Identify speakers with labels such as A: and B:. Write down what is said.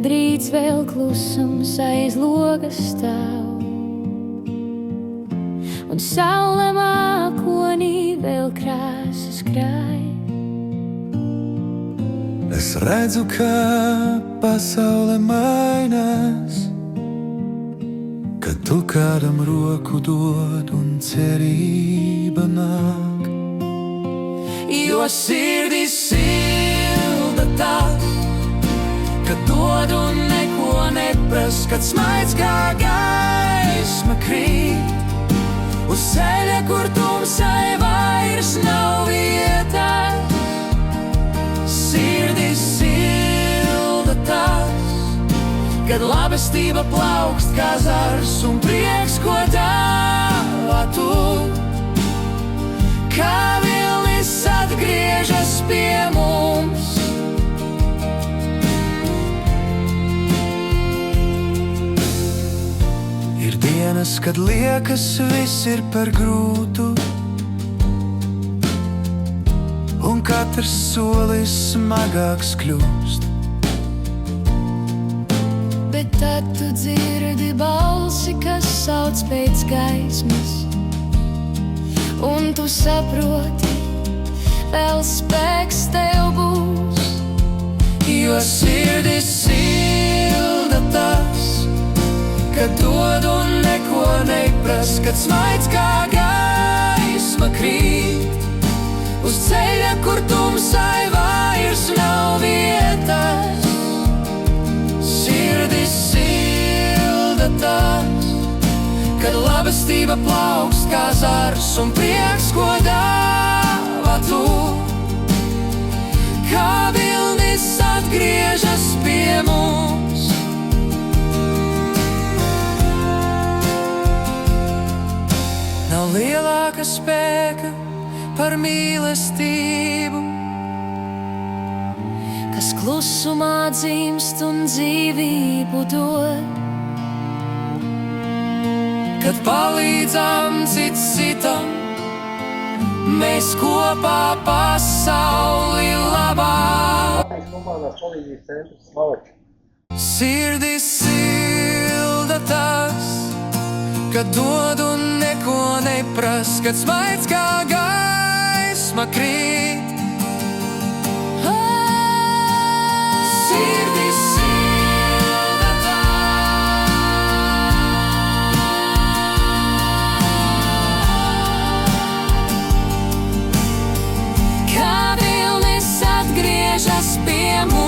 A: Brīdis vēl klusums aiz logas stāv, un saule mākonī vēl krāsas krāj.
B: Es redzu, ka pasaule mainās, kad tu kādam roku dod un cerība nāk.
C: Jo sirdis silda tas, kad dod un neko nepras, kad smaids kā gaisma krīt uz ceļa, kur tumsai vairs nav vietas. Sirdis silda tas, kad labestība plaukst kā zars un prieks, ko dāvā tu, kā vilnis atgriežas pie mums.
B: Ir dienas, kad liekas viss ir par grūtu, un katrs solis smagāks kļūst.
A: Bet tad tu dzirdi balsi, kas sauc pēc gaismas, un tu saproti, vēl spēks tev būs.
C: Jo sirdis silda tas, kad dod un neko nepras, kad smaids kā gaisma krīt uz ceļa, kur tumsai vairs nav vietas. Sirdis silda tas, kad labestība plaukst kā zars un prieks, ko dāvā tu, kā vilnis atgriežas pie mums. Nav lielāka spēka par mīlestību,
A: kas klusumā dzimst un dzīvību dod.
C: kad palīdzam cits citam, mēs kopā pasauli labā. Sirdis silda tas, kad dod un neko nepras, kad smaids kā gaisma krīt. Sirdis silda
A: Kā vilnis atgriežas pie mums.